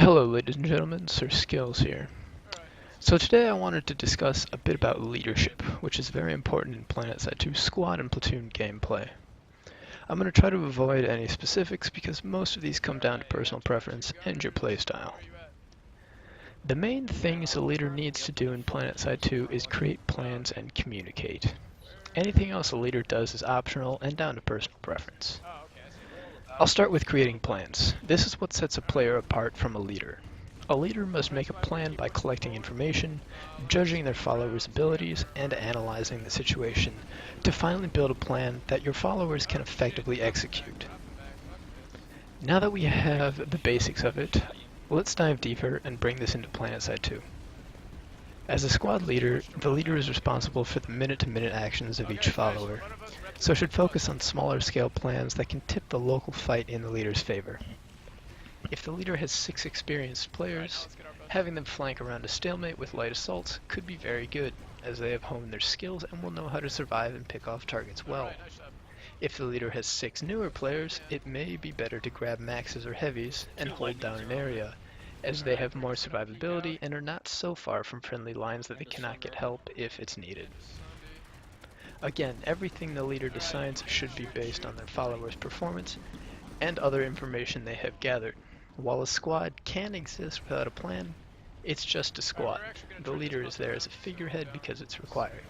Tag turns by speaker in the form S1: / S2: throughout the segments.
S1: Hello ladies and gentlemen, SirSKillz here. So today I wanted to discuss a bit about leadership, which is very important in Planetside 2 squad and platoon gameplay. I'm going to try to avoid any specifics because most of these come down to personal preference and your playstyle. The main things a leader needs to do in Planetside 2 is create plans and communicate. Anything else a leader does is optional and down to personal preference. I'll start with creating plans. This is what sets a player apart from a leader. A leader must make a plan by collecting information, judging their followers' abilities, and analyzing the situation to finally build a plan that your followers can effectively execute. Now that we have the basics of it, let's dive deeper and bring this into Planetside 2. As a squad leader, the leader is responsible for the minute-to-minute actions of each follower, so should focus on smaller scale plans that can tip the local fight in the leader's favor. If the leader has 6 experienced players, having them flank around a stalemate with light assaults could be very good, as they have honed their skills and will know how to survive and pick off targets well. If the leader has 6 newer players, it may be better to grab maxes or heavies and hold down an area, as they have more survivability and are not so far from friendly lines that they cannot get help if it's needed. Again, everything the leader decides should be based on their followers' performance and other information they have gathered. While a squad can exist without a plan, it's just a squad. The leader is there as a figurehead because it's required.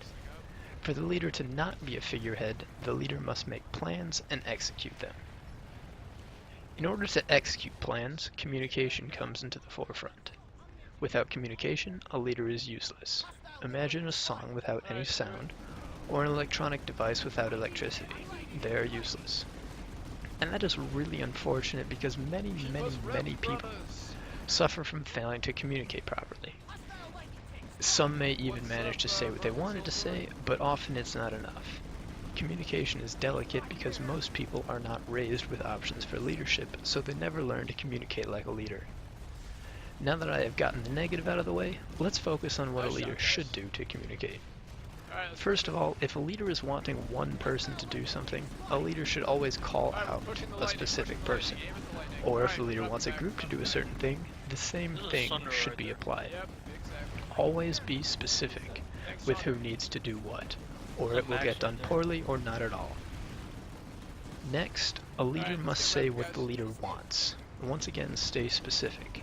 S1: For the leader to not be a figurehead, the leader must make plans and execute them. In order to execute plans, communication comes into the forefront. Without communication, a leader is useless. Imagine a song without any sound, or an electronic device without electricity. They are useless. And that is really unfortunate because many people suffer from failing to communicate properly. Some may even manage to say what they wanted to say, but often it's not enough. Communication is delicate because most people are not raised with options for leadership, so they never learn to communicate like a leader. Now that I have gotten the negative out of the way, let's focus on what a leader should do to communicate. First of all, if a leader is wanting one person to do something, a leader should always call out a specific person. Or if the leader wants a group to do a certain thing, the same thing should be applied. Always be specific with who needs to do what, or it will get done poorly or not at all. Next, a leader must say what the leader wants. Once again, stay specific.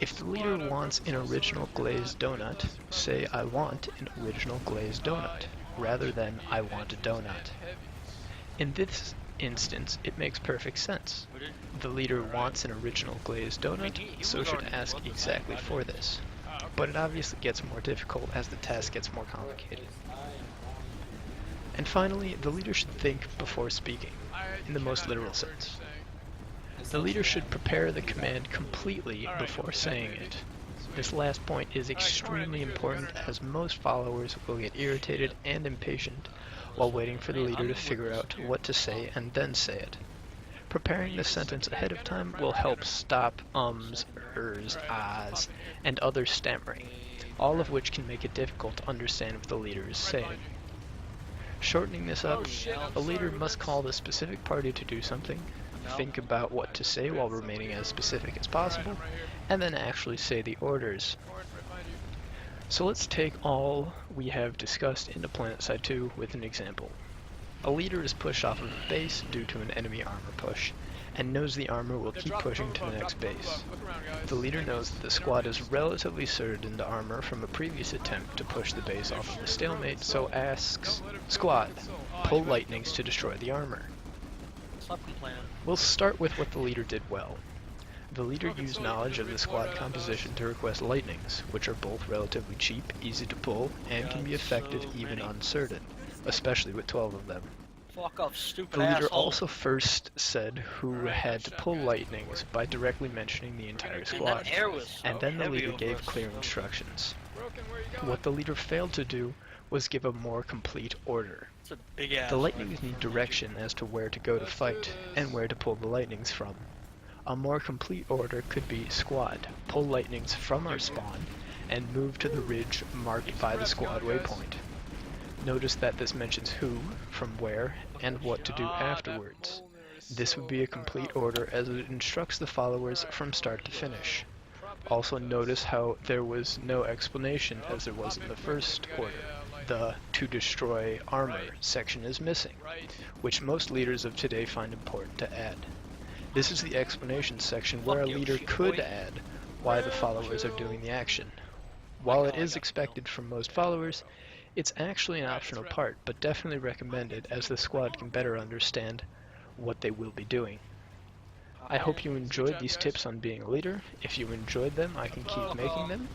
S1: If the leader wants an original glazed donut, say I want an original glazed donut, rather than I want a donut. In this instance, it makes perfect sense. The leader wants an original glazed donut, so should ask exactly for this. But it obviously gets more difficult as the task gets more complicated. And finally, the leader should think before speaking, in the most literal sense. The leader should prepare the command completely before saying it. This last point is extremely important as most followers will get irritated and impatient while waiting for the leader to figure out what to say and then say it. Preparing the sentence ahead of time will help stop ums, ers, ahs, and other stammering, all of which can make it difficult to understand what the leader is saying. Shortening this up, a leader must call the specific party to do something, think about what to say while remaining as specific as possible, and then actually say the orders. So let's take all we have discussed into Planetside 2 with an example. A leader is pushed off of a base due to an enemy armor push, and knows the armor will keep pushing to the next base. The leader knows that the squad is relatively surged into armor from a previous attempt to push the base off of a stalemate, so asks, "Squad, pull lightnings to destroy the armor." We'll start with what the leader did well. The leader used knowledge of the squad composition to request lightnings, which are both relatively cheap, easy to pull, and can be effective even uncertain, especially with 12 of them. The leader also first said who had to pull lightnings by directly mentioning the entire squad, and then the leader gave clear instructions. What the leader failed to do was give a more complete order. The lightnings need direction as to where to go to fight, and where to pull the lightnings from. A more complete order could be squad, pull lightnings from our spawn, and move to the ridge marked by the squad waypoint. Notice that this mentions who, from where, and what to do afterwards. This would be a complete order as it instructs the followers from start to finish. Also notice how there was no explanation as there was in the first order. The "to destroy armor" section is missing, which most leaders of today find important to add. This is the explanation section where a leader could add why the followers are doing the action. While it is expected from most followers, it's actually an optional part, but definitely recommended as the squad can better understand what they will be doing. I hope you enjoyed these tips on being a leader. If you enjoyed them, I can keep making them.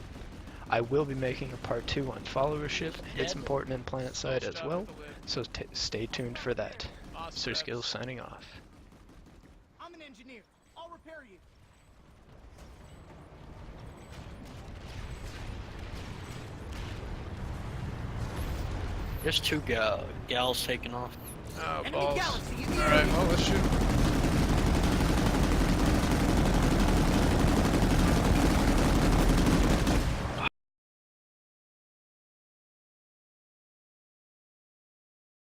S1: I will be making a part 2 on followership, and it's important in Planetside as well, so stay tuned for that. SirSKillz signing off.
S2: I'm an engineer. I'll repair you.
S3: There's two gals taking off.
S1: Oh,
S2: Enemy
S1: balls.
S2: galaxy in the
S4: Alright, well, let's shoot.